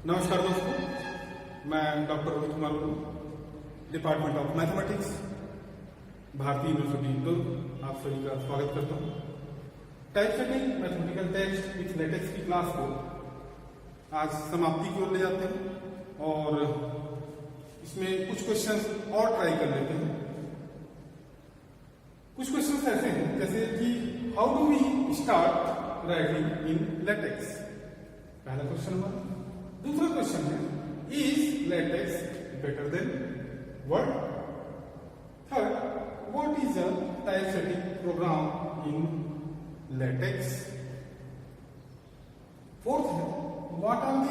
नमस्कार दोस्तों, मैं doctor Rohit Kumar Verma, department of mathematics, भारतीय यूनिवर्सिटी दुर्ग। आप सभी का स्वागत करता हूँ। Typesetting mathematical text with latex की क्लास को आज समाप्ति की ओर ले जाते हैं और इसमें कुछ क्वेश्चंस और ट्राई कर लेते हैं। कुछ क्वेश्चंस ऐसे हैं जैसे कि how do we start writing in LaTeX, पहला क्वेश्चन हमारा। दूसरा क्वेश्चन है, is LaTeX better than Word? Third, what is a typesetting program in LaTeX? Fourth है, what are the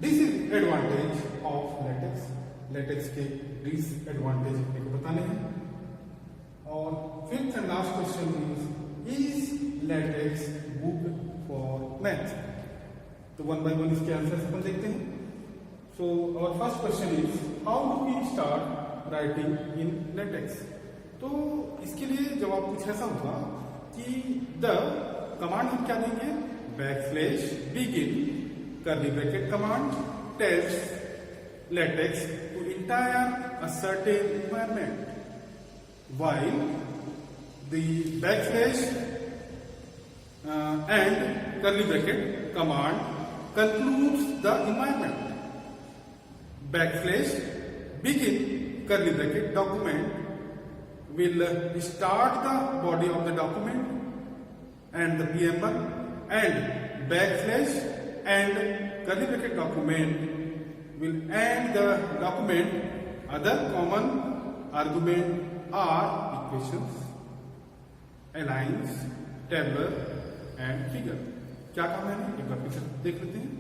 disadvantage of LaTeX? LaTeX के डिसएडवांटेज अपने को बताने हैं। और fifth and last question is LaTeX good for math? तो one by one इसके answer अपन देखते हैं। So our first question is how do we start writing in LaTeX? तो इसके लिए जवाब कुछ ऐसा होगा कि द कमांड हम क्या देंगे, backslash begin curly bracket command tells LaTeX to entire a certain environment while the backslash and curly bracket command concludes the environment. Backslash begin curly bracket document will start the body of the document and the preamble, and backslash and curly bracket document will end the document. Other common argument are equations, aligns, tabular and figure. क्या काम है एक बार फिर देख लेते हैं।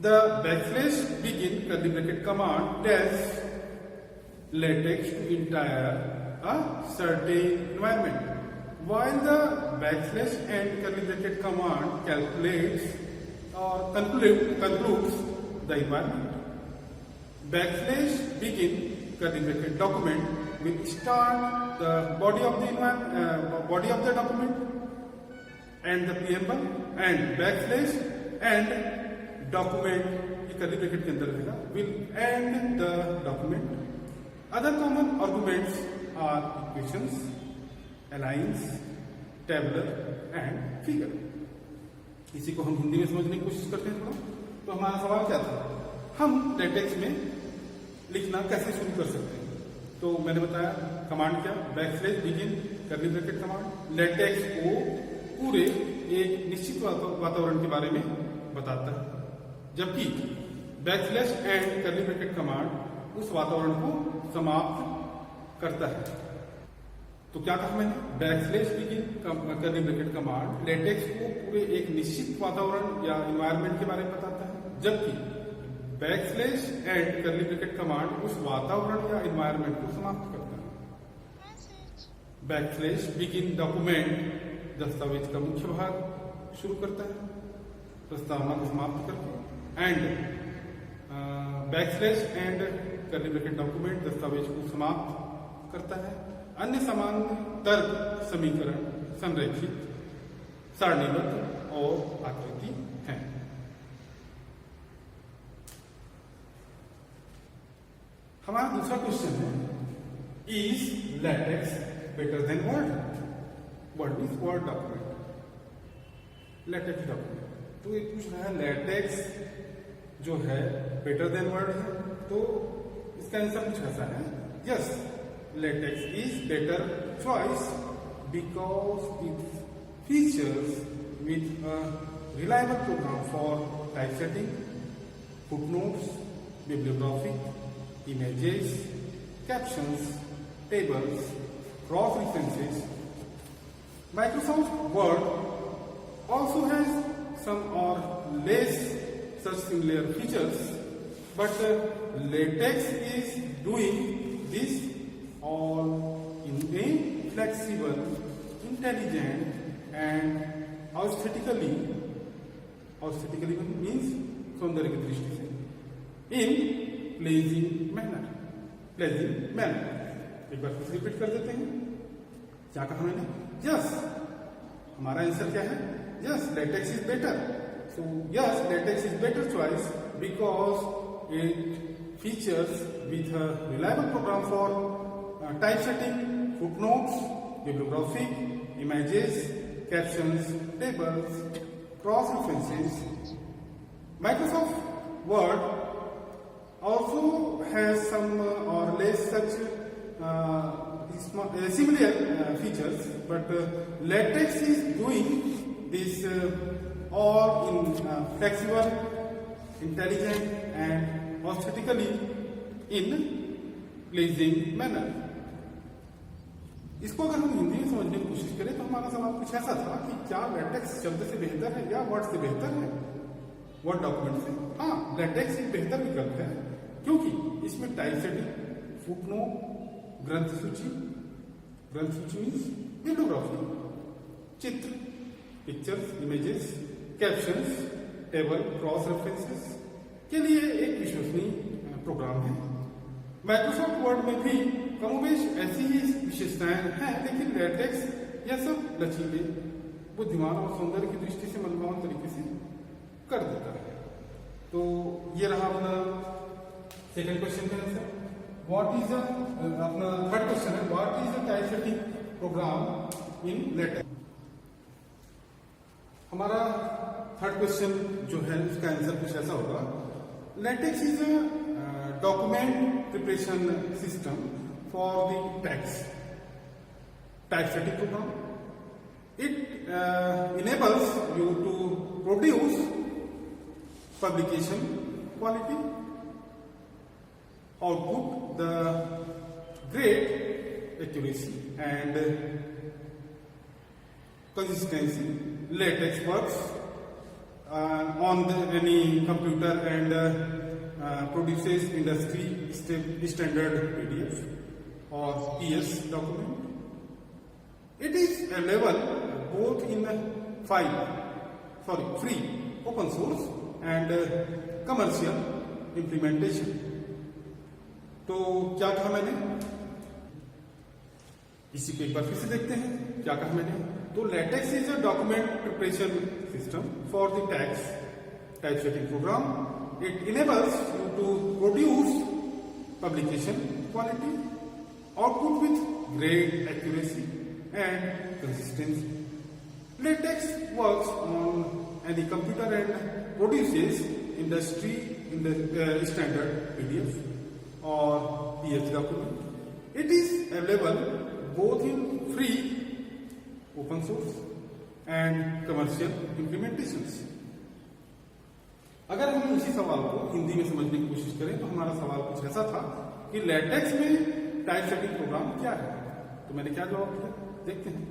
The backslash begin curly bracket command tells latex to entire a certain environment, while the backslash and curly bracket command calculates or concludes the environment. Backslash begin curly bracket document will start the body of the document and the preamble, and backslash and document curly bracket के अंदर रहेगा will end the document. Other common arguments are equations, aligns, tabular and figure. इसी को हम हिंदी में समझने की कोशिश करते हैं थोड़ा। तो हमारा सवाल क्या था, हम लेटेक्स में लिखना कैसे शुरू कर सकते हैं? तो मैंने बताया कमांड क्या, backslash begin curly bracket command latex को पूरे एक निश्चित वातावरण के बारे में बताता है, जबकि backslash and curly bracket command उस वातावरण को समाप्त करता है। तो क्या कहा मैंने, backslash begin curly bracket command latex को पूरे एक निश्चित वातावरण या एनवायरनमेंट के बारे में बताता है, जबकि backslash and curly bracket command उस वातावरण या एनवायरनमेंट को समाप्त करता है। बैकस्लैश बिगिन डॉक्यूमेंट दस्तावेज का मुख्य भाग शुरू करता है, प्रस्तावना को समाप्त करके, and backslash and curly bracket document दस्तावेज को समाप्त करता है। अन्य सामान्य तर्क समीकरण संरेखित, सारणीबद्ध और आकृति हैं। हमारा दूसरा क्वेश्चन है, is LaTeX better than word? Word means word document, latex document. तो ये पूछ रहा है लेटेक्स जो है बेटर देन वर्ड है, तो इसका आंसर कुछ ऐसा है, yes LaTeX is better choice because it features with a reliable program for typesetting, footnotes, bibliographic, images, captions, tables, cross references. Microsoft Word also has some or less such similar features, but LaTeX is doing this all in a flexible, intelligent and aesthetically means सौंदर्य की दृष्टि से in pledging manner. एक बार फिर repeat कर देते हैं, क्या कहा मैंने, यस हमारा आंसर क्या है, yes LaTeX is better So yes, latex is better choice because it features with a reliable program for typesetting, footnotes, bibliographic, images, captions, tables, cross-references. Microsoft Word also has some or less such similar features, but latex is doing this all in flexible, intelligent and aesthetically in pleasing manner. इसको अगर हम हिंदी में समझने की कोशिश करें तो हमारा सवाल कुछ ऐसा था कि क्या लेटेक्स शब्द से बेहतर है या वर्ड से बेहतर है, वर्ड डॉक्यूमेंट से? हाँ, लेटेक्स एक बेहतर विकल्प है क्योंकि इसमें टाइपसेटिंग, फुटनोट, ग्रंथ सूची मीन्स बिब्लियोग्राफी, चित्र, pictures, images, captions, table, cross references के लिए एक विश्वसनीय प्रोग्राम है। माइक्रोसॉफ्ट वर्ड में भी कमोबेश ऐसी ही विशेषताएं हैं, लेकिन लेटेक्स यह सब लचीले, बुद्धिमान और सौंदर्य की दृष्टि से मनभावन तरीके से कर देता है। तो ये रहा अपना सेकंड क्वेश्चन का आंसर। व्हाट इज अपना थर्ड क्वेश्चन है, what is the typesetting program in LaTeX. हमारा थर्ड क्वेश्चन जो है उसका आंसर कुछ ऐसा होगा, LaTeX is a document preparation system for the text typesetting program. It enables you to produce publication quality output, the great accuracy and consistency. Latex works on any computer and produces industry standard PDF or PS document. It is available both in free, open source and commercial implementation. तो क्या कहा मैंने, इसी को एक बार फिर से देखते हैं। क्या कहा मैंने, तो LaTeX is a document preparation system for the text typesetting program. It enables you to produce publication quality, output with great accuracy and consistency. Latex works on any computer and produces industry standard PDF or PS document. It is available both in free, open source and commercial implementations. अगर हम इसी सवाल को हिंदी में समझने की कोशिश करें तो हमारा सवाल कुछ ऐसा था कि लेटेक्स में टाइपसेटिंग प्रोग्राम क्या है। तो मैंने क्या जवाब दिया, देखते हैं।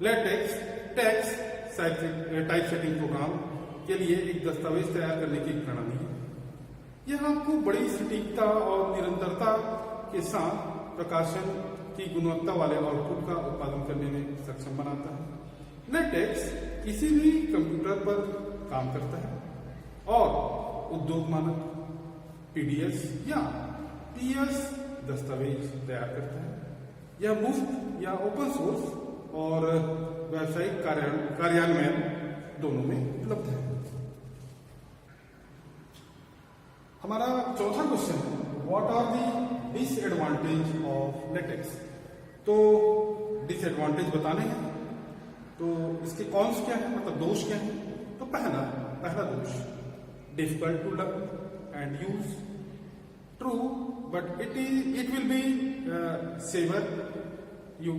लेटेक्स टेक्स्ट टाइपसेटिंग प्रोग्राम के लिए एक दस्तावेज तैयार करने की प्रणाली है। यह आपको बड़ी सटीकता और निरंतरता के साथ प्रकाशन की गुणवत्ता वाले आउटपुट का उत्पादन करने में सक्षम बनाता है। लेटेक्स किसी भी कंप्यूटर पर काम करता है और उद्योग मानक, पीडीएस या पीएस दस्तावेज तैयार करता है। यह मुफ्त या ओपन सोर्स और व्यावसायिक कार्यान्वयन दोनों में उपलब्ध है। हमारा चौथा क्वेश्चन है, what are the disadvantage of LaTeX. तो डिसएडवांटेज बताने हैं, तो इसके कॉन्स क्या है, मतलब दोष क्या है। तो पहला दोष, difficult to learn and use. True, but it will be saver you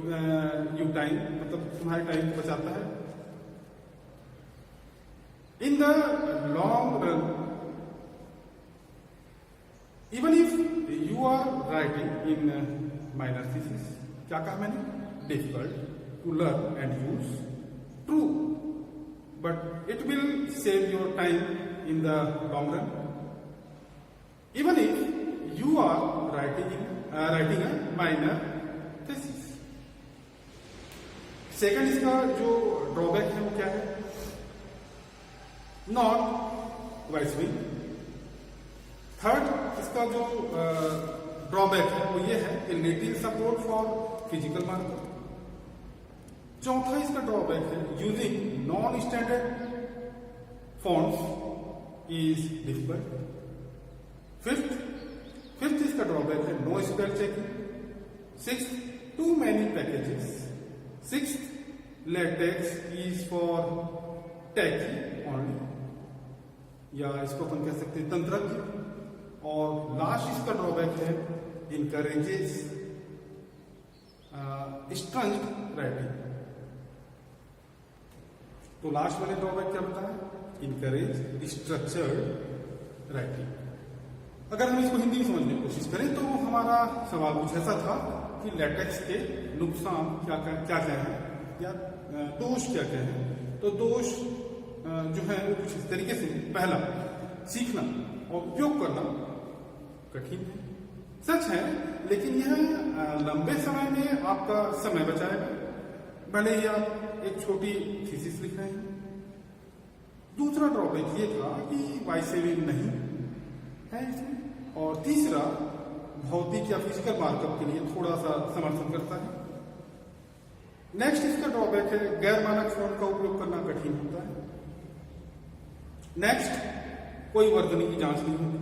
time, मतलब तुम्हारे टाइम को बचाता है। In the long run, even if you are writing in minor thesis, क्या कहा मैंने, difficult to learn and use. True, but it will save your time in the long run. Even if you are writing a minor thesis. Second इसका जो drawback है वो क्या है, not wisely. Third इसका जो ड्रॉबैक है वो ये है कि little support for physical marker. चौथा इसका ड्रॉबैक है using non standard fonts is difficult. Fifth इसका ड्रॉबैक है no spell checking. Sixth, too many packages. Sixth, LaTeX is for techie only, या इसको अपन कह सकते हैं तंत्रज्ञ. और लास्ट इसका ड्रॉबैक है इनकरेजेस स्ट्रक्चर्ड राइटिंग. तो लास्ट वाले ड्रॉबैक क्या बताया? Encourage structured writing. अगर हम इसको हिंदी में समझने की कोशिश करें तो हमारा सवाल कुछ ऐसा था कि लेटेक्स के नुकसान क्या क्या है या दोष क्या क्या है. तो दोष जो है वो कुछ इस तरीके से. पहला, सीखना और उपयोग करना कठिन है. सच है, लेकिन यह लंबे समय में आपका समय बचाएगा, भले ही आप एक छोटी थीसिस लिख रहे हैं. दूसरा ड्रॉबैक ये था कि वाइस सेविंग नहीं है इसमें. और तीसरा, भौतिक या फिजिकल मार्कअप के लिए थोड़ा सा समर्थन करता है. नेक्स्ट इसका ड्रॉबैक है गैर मानक फॉन्ट का उपयोग करना कठिन होता है. नेक्स्ट, कोई वर्तनी की जांच नहीं होती,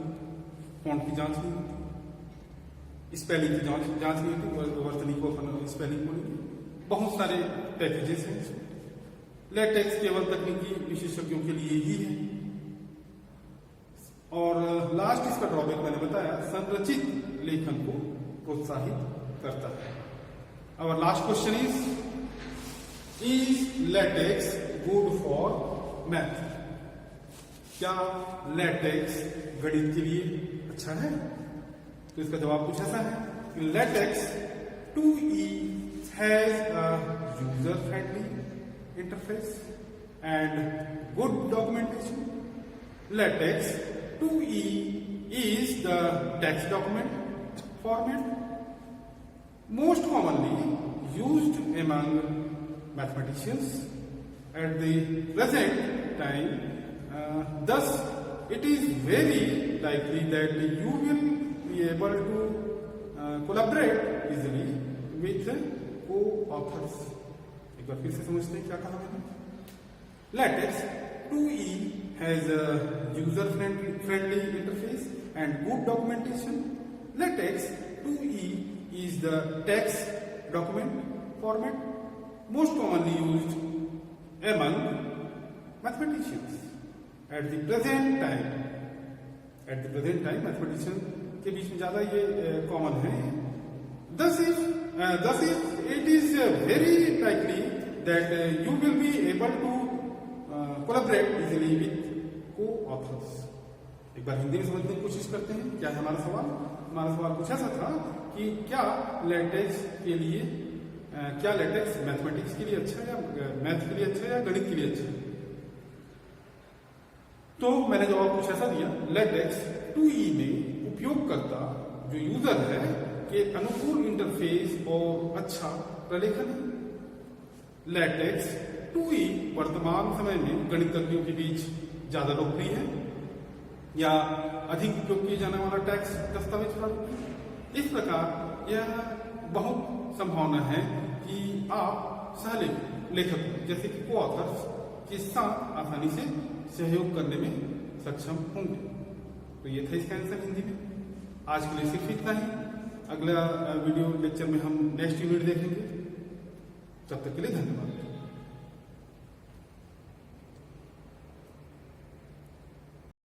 फॉन्ट की जांच नहीं होती, स्पेलिंग की जांच नहीं होती. वर्तनी को अपन स्पेलिंग बोलेंगे. बहुत सारे पैकेजेस हैं इसमें. लेटेक्स केवल तकनीकी विशेषज्ञों के लिए ही है. और लास्ट इसका ड्रॉबैक मैंने बताया, संरचित लेखन को प्रोत्साहित करता है. और last question is LaTeX good for math? क्या लेटेक्स गणित के लिए अच्छा है? तो इसका जवाब कुछ ऐसा है कि latex 2E has a user friendly interface and good documentation. Latex 2E is the text document format most commonly used among mathematicians at the present time. Thus, it is very likely that you will be able to collaborate easily with co-authors. एक बार फिर से समझते हैं क्या कहा मैंने. LaTeX 2E has a user-friendly interface and good documentation. LaTeX 2E is the text document format most commonly used among mathematicians. At the present time, mathematician के बीच में ज्यादा ये कॉमन है. Thus it is very likely that you will be able to collaborate easily with co-authors. एक बार हिंदी में समझने की कोशिश करते हैं. क्या है हमारा सवाल? हमारा सवाल कुछ ऐसा था कि क्या लेटेक्स के लिए क्या लेटेक्स मैथमेटिक्स के लिए अच्छा है या मैथ के लिए अच्छा है या गणित के लिए अच्छा है? तो मैंने जवाब कुछ ऐसा दिया, लेटेक्स 2E में उपयोगकर्ता जो यूजर है के अनुकूल इंटरफेस और अच्छा प्रलेखन है. लेटेक्स 2E वर्तमान समय में गणितज्ञों के बीच ज्यादा लोकप्रिय है या अधिक उपयोग किए जाने वाला टेक्स्ट दस्तावेज प्रारूप है. इस प्रकार यह बहुत संभावना है कि आप सहलेख लेखक जैसे कि को-ऑथर्स के साथ आसानी से सहयोग करने में सक्षम होंगे. तो ये था इसका आंसर हिंदी में. आज के लिए सिर्फ इतना ही. अगला वीडियो लेक्चर में हम नेक्स्ट यूनिट देखेंगे. तब तक के लिए धन्यवाद.